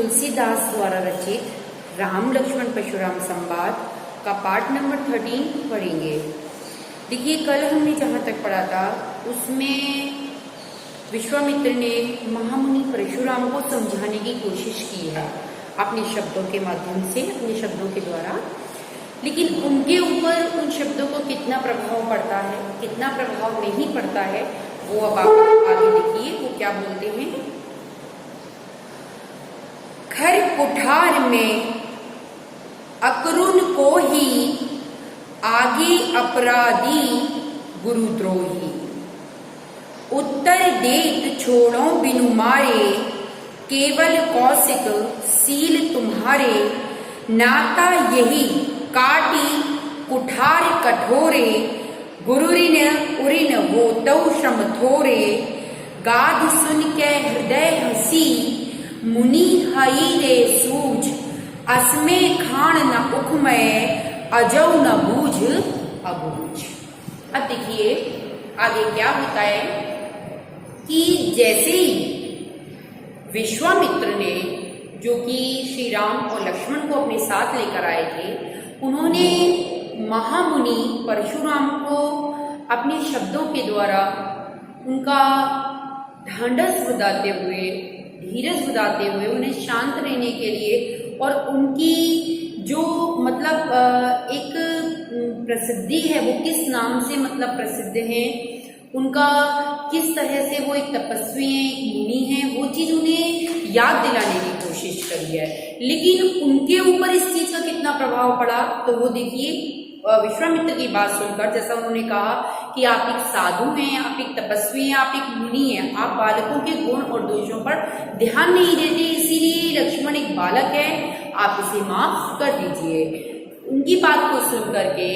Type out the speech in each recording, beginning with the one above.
तुलसीदास द्वारा रचित राम लक्ष्मण परशुराम संवाद का पार्ट नंबर 13 पढ़ेंगे। देखिए, कल हमने जहाँ तक पढ़ा था उसमें विश्वामित्र ने महामुनि परशुराम को समझाने की कोशिश की है अपने शब्दों के माध्यम से, अपने शब्दों के द्वारा। लेकिन उनके ऊपर उन शब्दों को कितना प्रभाव पड़ता है, कितना प्रभाव नहीं पड़ता है, वो अब आप आगे देखिए वो क्या बोलते हैं। खर कुठार में अकरुण को ही आगे अपराधी गुरुद्रोही। उत्तर देत छोड़ो बिनु मारे केवल कौशिक सील तुम्हारे। नाता यही काटी कुठार कठोरे गुरुरिन उरिन हो तौ श्रम थोरे। गाध सुन के हृदय हसी मुनि हई रे सूझ। असमे खान न उखमय अजौ न बूझ अबूझ। अब देखिए आगे क्या होता है कि जैसे ही विश्वामित्र ने, जो कि श्री राम और लक्ष्मण को अपने साथ लेकर आए थे, उन्होंने महामुनि परशुराम को अपने शब्दों के द्वारा उनका ढांढस बधाते हुए, धीरज बधाते हुए, उन्हें शांत रहने के लिए और उनकी जो मतलब एक प्रसिद्धि है, वो किस नाम से मतलब प्रसिद्ध है, उनका किस तरह से वो एक तपस्वी हैं, एक मुनि हैं, वो चीज उन्हें याद दिलाने की कोशिश करी है। लेकिन उनके ऊपर इस चीज का कितना प्रभाव पड़ा, तो वो देखिए विश्वामित्र की बात सुनकर, जैसा उन्होंने कहा कि आप एक साधु हैं, आप एक तपस्वी हैं, आप एक मुनि हैं, आप बालकों के गुण और दोषों पर ध्यान नहीं देते, इसीलिए लक्ष्मण एक बालक है, आप इसे माफ कर दीजिए। उनकी बात को सुन करके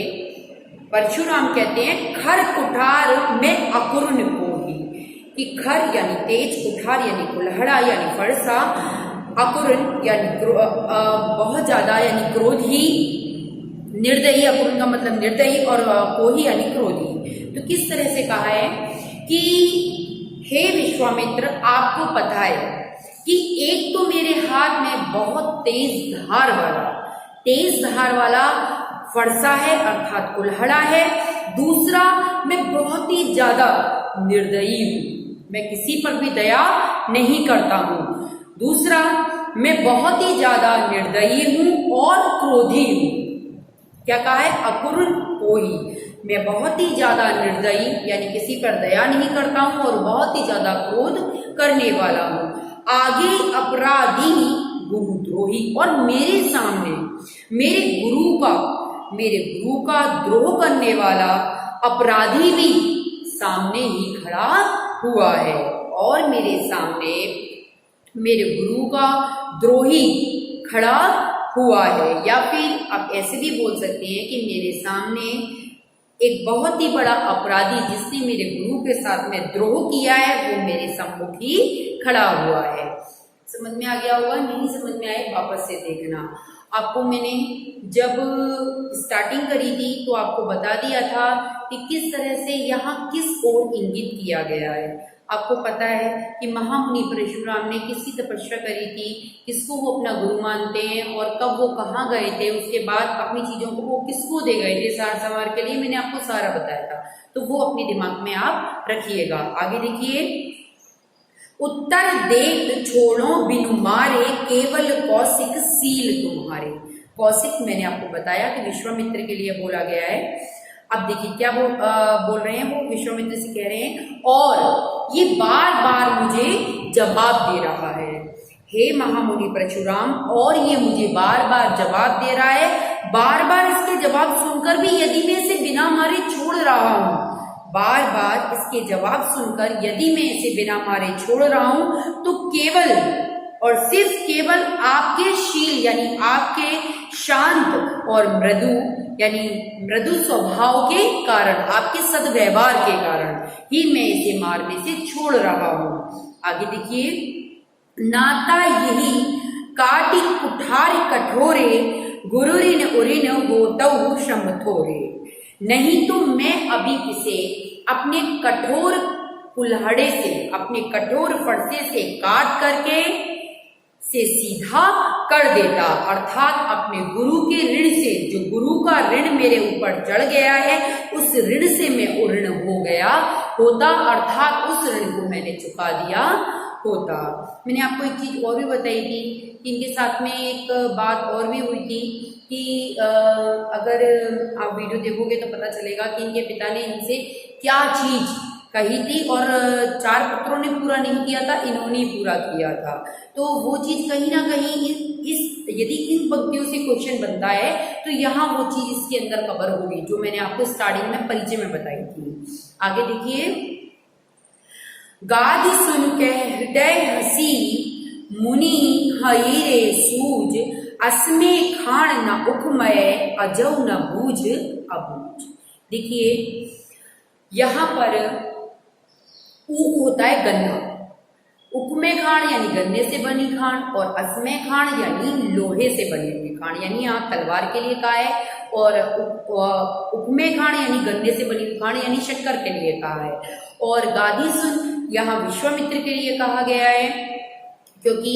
परशुराम कहते हैं खर कुठार में अकुरुण को ही, कि खर यानी तेज, कुठार यानी कुल्हड़ा यानी फरसा, अकुरुण यानी बहुत ज्यादा यानी क्रोधी, निर्दयी, अकुरुण का मतलब निर्दयी, और कोही यानी क्रोधी। तो किस तरह से कहा है कि हे विश्वामित्र, आपको पता है कि एक तो मेरे हाथ में बहुत तेज धार वाला फरसा है अर्थात कुल्हड़ा है। दूसरा, मैं बहुत ही ज्यादा निर्दयी हूं, मैं किसी पर भी दया नहीं करता हूं। दूसरा, मैं बहुत ही ज्यादा निर्दयी हूं और क्रोधी हूं। क्या कहा है? अकुरुण कोही, मैं बहुत ही ज्यादा निर्दयी यानी किसी पर दया नहीं करता हूं और बहुत ही ज्यादा क्रोध करने वाला हूं। आगे अपराधी गुरुद्रोही, और मेरे सामने मेरे गुरु का द्रोह करने वाला अपराधी भी सामने ही खड़ा हुआ है, और मेरे सामने मेरे गुरु का द्रोही खड़ा हुआ है। या फिर आप ऐसे भी बोल सकते हैं कि मेरे सामने एक बहुत ही बड़ा अपराधी जिसने मेरे गुरु के साथ में द्रोह किया है, वो मेरे सम्मुख ही खड़ा हुआ है। समझ में आ गया होगा? नहीं समझ में आए वापस से देखना। आपको मैंने जब स्टार्टिंग करी थी तो आपको बता दिया था कि किस तरह से यहाँ किस ओर इंगित किया गया है। आपको पता है कि महामुनि परशुराम ने किसकी तपस्या करी थी, किसको वो अपना गुरु मानते हैं, और कब वो कहाँ गए थे, उसके बाद अपनी चीजों को वो किसको दे गए थे सार संवार के लिए, मैंने आपको सारा बताया था। तो वो अपने दिमाग में आप रखिएगा। आगे देखिए, उत्तर देत छोड़ो बिनु मारे केवल कौशिक सील तुम्हारे। कौशिक मैंने आपको बताया कि विश्वामित्र के लिए बोला गया है। अब देखिए क्या बोल रहे हैं, वो विश्वामित्र से कह रहे हैं, और ये बार बार मुझे जवाब दे रहा है, हे महामुनि परशुराम, और ये मुझे बार बार जवाब दे रहा है। बार बार इसके जवाब सुनकर भी यदि मैं इसे बिना मारे छोड़ रहा हूं, बार बार इसके जवाब सुनकर यदि मैं इसे बिना मारे छोड़ रहा हूं, तो केवल और सिर्फ केवल आपके शील यानी आपके शांत और मृदु यानी मृदु स्वभाव के कारण, आपके सद्व्यवहार के कारण ही मैं इसे मारने से छोड़ रहा हूं। आगे देखिए, नाता यही काटी कुठार कठोरे गुरुरिन उरिन होतौ श्रम थोरे। नहीं तो मैं अभी इसे अपने कठोर कुल्हाड़े से, अपने कठोर फरसे से काट करके से सीधा कर देता, अर्थात अपने गुरु के ऋण से, जो गुरु का ऋण मेरे ऊपर चढ़ गया है, उस ऋण से मैं ऋण हो गया होता, अर्थात उस ऋण को मैंने चुका दिया होता। मैंने आपको एक चीज और भी बताई थी कि इनके साथ में एक बात और भी हुई थी कि अगर आप वीडियो देखोगे तो पता चलेगा कि इनके पिता ने इनसे क्या चीज कही थी और 4 पुत्रों ने पूरा नहीं किया था, इन्होंने ही पूरा किया था। तो वो चीज कहीं ना कहीं इस यदि इन पंक्तियों से क्वेश्चन बनता है तो यहाँ वो चीज इसके अंदर कवर होगी जो मैंने आपको स्टार्टिंग में परिचय में बताई थी। आगे देखिए, गादि सुन के हृदय हसी मुनि हईरे सूज, असमे खाण न उखमय अजौ न बूझ अबूझ। देखिए यहाँ पर ऊख होता है गन्ना, उकमे खाण यानी गन्ने से बनी खाण, और असमय खाण यानी लोहे से बनी हुई खाण, यानी यहाँ तलवार के लिए कहा है, और उकमे खाण यानी गन्ने से बनी हुई खाण यानी शक्कर के लिए कहा है। और गाधी सुन यहाँ विश्वामित्र के लिए कहा गया है, क्योंकि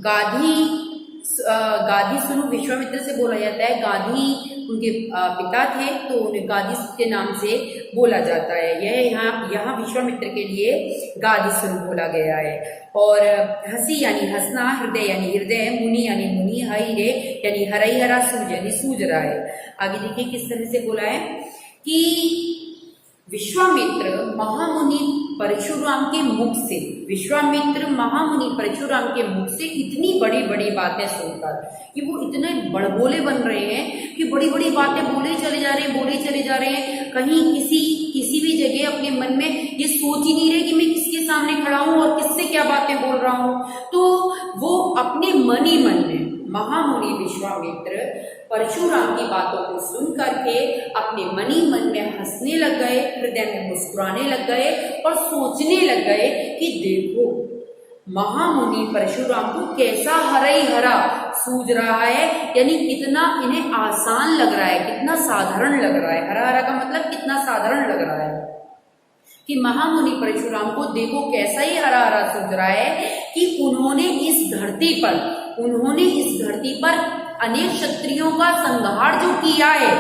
गाधी सुनो विश्वामित्र से बोला जाता है। गाधी उनके पिता थे तो उन्हें गाधी के नाम से बोला जाता है। यह यहाँ विश्वामित्र के लिए गाधी सुन बोला गया है। और हसी यानी हंसना, हृदय यानी हृदय, मुनि यानी मुनि, हई रे यानी हरई हरा, सूज यानी सूज रहा है। आगे देखिए किस तरह से बोला है कि विश्वामित्र महामुनि परशुराम के मुख से, विश्वामित्र महामुनि परशुराम के मुख से इतनी बड़ी बड़ी बातें सुनकर कि वो इतने बड़बोले बन रहे हैं कि बड़ी बड़ी बातें बोले चले जा रहे हैं, बोले चले जा रहे हैं। कहीं किसी भी जगह अपने मन में ये सोच ही नहीं रहे कि मैं किसके सामने खड़ा हूं और किससे क्या बातें बोल रहा हूं। तो वो अपने मन ही मन में महामुनि विश्वामित्र परशुराम की बातों को सुन करके अपने मन ही मन में हंसने लग गए, हृदय में मुस्कुराने लग गए और सोचने लग गए कि देखो महामुनि परशुराम को कैसा हरई हरा सूझ रहा है, यानी कितना इन्हें आसान लग रहा है, कितना साधारण लग रहा है। हरा हरा का मतलब कितना साधारण लग रहा है कि महामुनि परशुराम को देखो कैसा ही हरा हरा सूझ रहा है कि उन्होंने इस धरती पर अनेक क्षत्रियों का संहार जो किया है,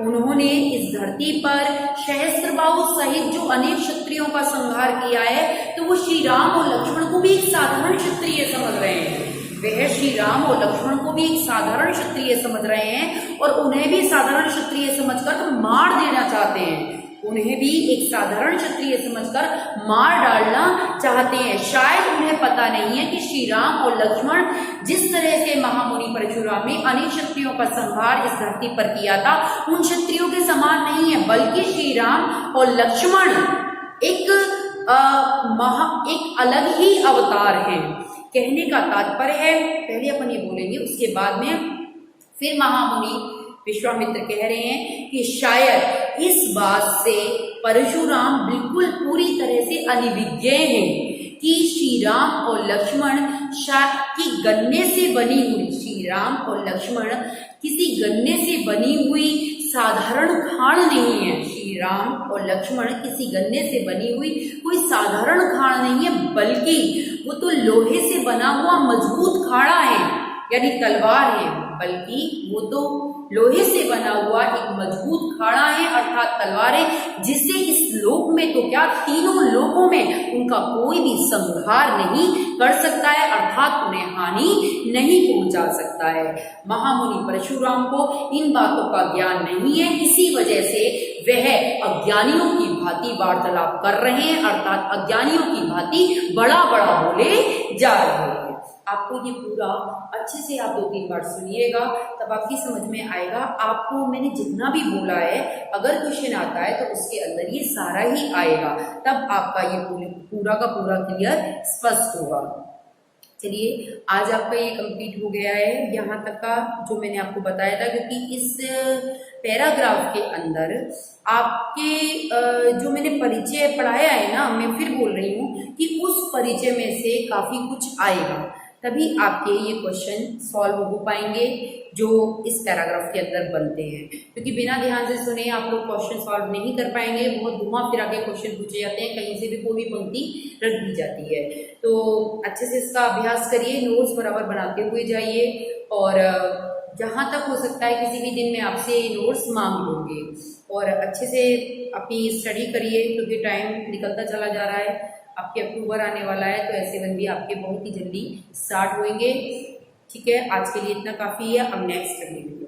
उन्होंने इस धरती पर सहस्त्रबाहु सहित जो अनेक क्षत्रियों का संहार किया है, तो वो श्री राम और लक्ष्मण को भी एक साधारण क्षत्रिय समझ रहे हैं। वह श्री राम और लक्ष्मण को भी एक साधारण क्षत्रिय समझ रहे हैं और उन्हें भी साधारण क्षत्रिय समझकर मार देना चाहते हैं। उन्हें भी एक साधारण क्षत्रिय समझकर मार डालना चाहते हैं। शायद उन्हें पता नहीं है कि श्री राम और लक्ष्मण जिस तरह से महामुनि परशुराम ने अनेक क्षत्रियों का संहार इस धरती पर किया था, उन क्षत्रियों के समान नहीं है, बल्कि श्री राम और लक्ष्मण एक अलग ही अवतार हैं। कहने का तात्पर्य है, पहले अपन ये बोलेंगे, उसके बाद में फिर महामुनि विश्वामित्र कह रहे हैं कि शायद इस बात से परशुराम बिल्कुल पूरी तरह से अनिविज्ञ हैं कि श्री राम और लक्ष्मण की गन्ने से बनी हुई, श्री राम और लक्ष्मण किसी गन्ने से बनी हुई साधारण खाण नहीं है। श्री राम और लक्ष्मण किसी गन्ने से बनी हुई कोई साधारण खाण नहीं है, बल्कि वो तो लोहे से बना हुआ मजबूत खाड़ा है, यानी तलवार है, बल्कि वो तो लोहे से बना हुआ एक मजबूत खाड़ा है, अर्थात तलवार है, जिससे इस लोक में तो क्या तीनों लोकों में उनका कोई भी संहार नहीं कर सकता है, अर्थात उन्हें हानि नहीं पहुंचा सकता है। महामुनि परशुराम को इन बातों का ज्ञान नहीं है, इसी वजह से वह अज्ञानियों की भांति वार्तालाप कर रहे हैं, अर्थात अज्ञानियों की भांति बड़ा बड़ा बोले जा रहे हैं। आपको ये पूरा अच्छे से आप 2-3 बार सुनिएगा, तब आपकी समझ में आएगा। आपको मैंने जितना भी बोला है, अगर क्वेश्चन आता है तो उसके अंदर ये सारा ही आएगा, तब आपका ये पूरा का पूरा क्लियर स्पष्ट होगा। चलिए, आज आपका ये कंप्लीट हो गया है यहाँ तक का जो मैंने आपको बताया था, क्योंकि इस पैराग्राफ के अंदर आपके जो मैंने परिचय पढ़ाया है ना, मैं फिर बोल रही हूँ कि उस परिचय में से काफी कुछ आएगा। तभी आपके ये क्वेश्चन सॉल्व हो पाएंगे जो इस पैराग्राफ के अंदर बनते हैं। क्योंकि बिना ध्यान से सुने आप लोग क्वेश्चन सॉल्व नहीं कर पाएंगे, बहुत घुमा फिरा के क्वेश्चन पूछे जाते हैं, कहीं से भी कोई भी पंक्ति रख दी जाती है। तो अच्छे से इसका अभ्यास करिए, नोट्स बराबर बनाते हुए जाइए, और जहाँ तक हो सकता है किसी भी दिन में आपसे नोट्स मांग लूँगी, और अच्छे से अपनी स्टडी करिए, क्योंकि टाइम निकलता चला जा रहा है, आपके अक्टूबर आने वाला है, तो ऐसे वन भी आपके बहुत ही जल्दी स्टार्ट होंगे। ठीक है, आज के लिए इतना काफ़ी है, अब नेक्स्ट वीडियो